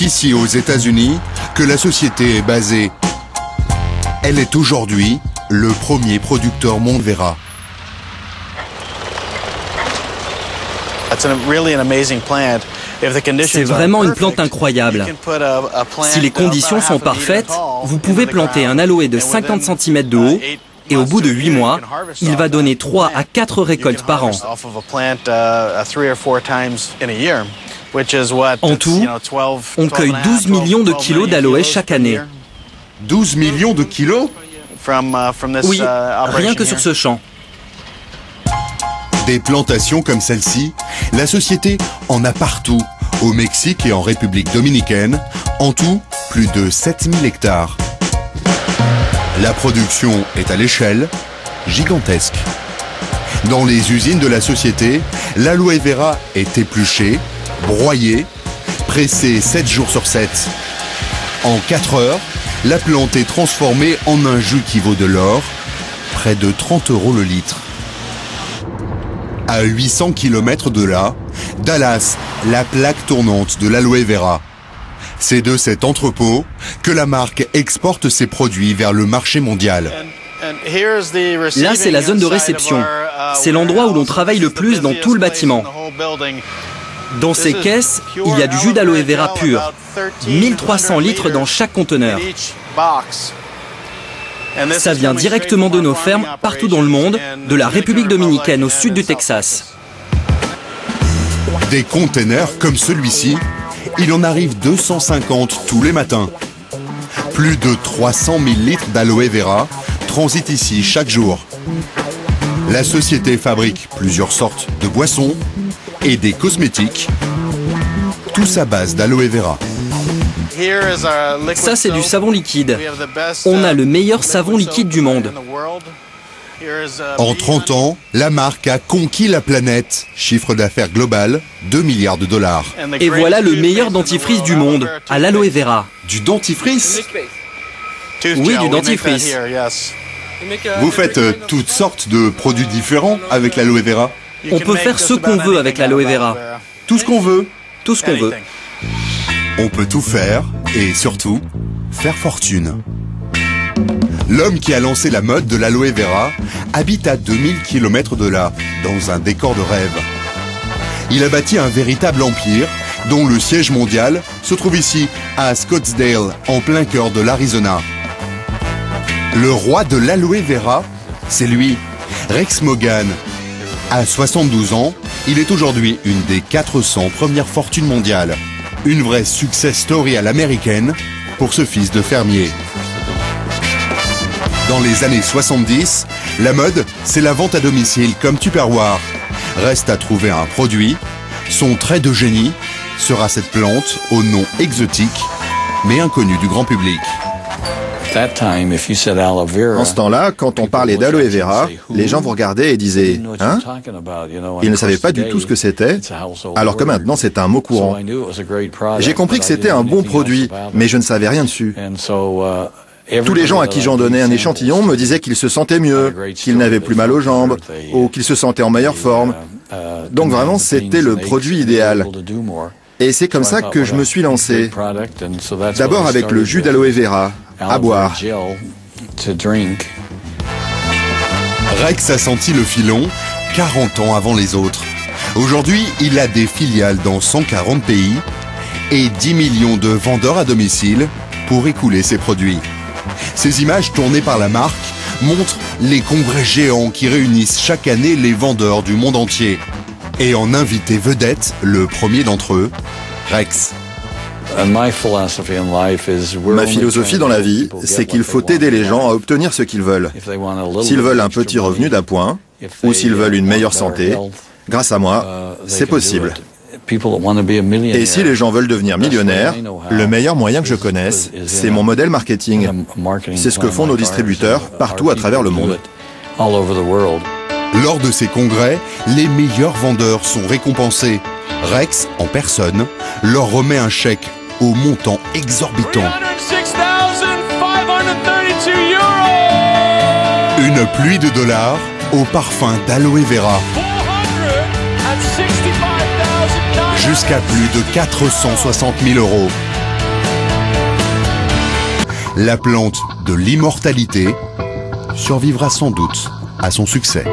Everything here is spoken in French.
ici aux États-Unis que la société est basée. Elle est aujourd'hui le premier producteur Monde Vera. C'est vraiment une plante incroyable. Si les conditions sont parfaites, vous pouvez planter un aloe de 50 cm de haut et au bout de 8 mois, il va donner 3 à 4 récoltes par an. En tout, on cueille 12 millions de kilos d'aloe chaque année. 12 millions de kilos? Oui, rien que sur ce champ. Des plantations comme celle-ci, la société en a partout, au Mexique et en République dominicaine, en tout plus de 7000 hectares. La production est à l'échelle gigantesque. Dans les usines de la société, l'aloe vera est épluché, broyé, pressé 7 jours sur 7. En 4 heures, la plante est transformée en un jus qui vaut de l'or, près de 30 € le litre. À 800 km de là, Dallas, la plaque tournante de l'aloe vera. C'est de cet entrepôt que la marque exporte ses produits vers le marché mondial. Là, c'est la zone de réception. C'est l'endroit où l'on travaille le plus dans tout le bâtiment. Dans ces caisses, il y a du jus d'aloe vera pur. 1300 litres dans chaque conteneur. Ça vient directement de nos fermes partout dans le monde, de la République dominicaine au sud du Texas. Des containers comme celui-ci, il en arrive 250 tous les matins. Plus de 300 000 litres d'aloe vera transitent ici chaque jour. La société fabrique plusieurs sortes de boissons et des cosmétiques, tous à base d'aloe vera. Ça, c'est du savon liquide. On a le meilleur savon liquide du monde. En 30 ans, la marque a conquis la planète. Chiffre d'affaires global, 2 milliards de dollars. Et voilà le meilleur dentifrice du monde, à l'aloe vera. Du dentifrice? Oui, du dentifrice. Vous faites toutes sortes de produits différents avec l'aloe vera? On peut faire ce qu'on veut avec l'aloe vera. Tout ce qu'on veut? Tout ce qu'on veut. On peut tout faire et surtout, faire fortune. L'homme qui a lancé la mode de l'aloe vera habite à 2000 km de là, dans un décor de rêve. Il a bâti un véritable empire, dont le siège mondial se trouve ici, à Scottsdale, en plein cœur de l'Arizona. Le roi de l'aloe vera, c'est lui, Rex Morgan. À 72 ans, il est aujourd'hui une des 400 premières fortunes mondiales. Une vraie success story à l'américaine pour ce fils de fermier. Dans les années 70, la mode, c'est la vente à domicile comme Tupperware. Reste à trouver un produit. Son trait de génie sera cette plante au nom exotique, mais inconnue du grand public. En ce temps-là, quand on parlait d'aloe vera, les gens vous regardaient et disaient « Hein ?» Ils ne savaient pas du tout ce que c'était, alors que maintenant c'est un mot courant. J'ai compris que c'était un bon produit, mais je ne savais rien dessus. Tous les gens à qui j'en donnais un échantillon me disaient qu'ils se sentaient mieux, qu'ils n'avaient plus mal aux jambes, ou qu'ils se sentaient en meilleure forme. Donc vraiment, c'était le produit idéal. Et c'est comme ça que je me suis lancé. D'abord avec le jus d'aloe vera, à boire. Rex a senti le filon 40 ans avant les autres. Aujourd'hui, il a des filiales dans 140 pays et 10 millions de vendeurs à domicile pour écouler ses produits. Ces images tournées par la marque montrent les congrès géants qui réunissent chaque année les vendeurs du monde entier. Et en invité vedette, le premier d'entre eux, Rex. Ma philosophie dans la vie, c'est qu'il faut aider les gens à obtenir ce qu'ils veulent. S'ils veulent un petit revenu d'appoint, ou s'ils veulent une meilleure santé, grâce à moi, c'est possible. Et si les gens veulent devenir millionnaires, le meilleur moyen que je connaisse, c'est mon modèle marketing. C'est ce que font nos distributeurs partout à travers le monde. Lors de ces congrès, les meilleurs vendeurs sont récompensés. Rex, en personne, leur remet un chèque au montant exorbitant. Une pluie de dollars au parfum d'aloe vera. Jusqu'à plus de 460 000 €. La plante de l'immortalité survivra sans doute à son succès.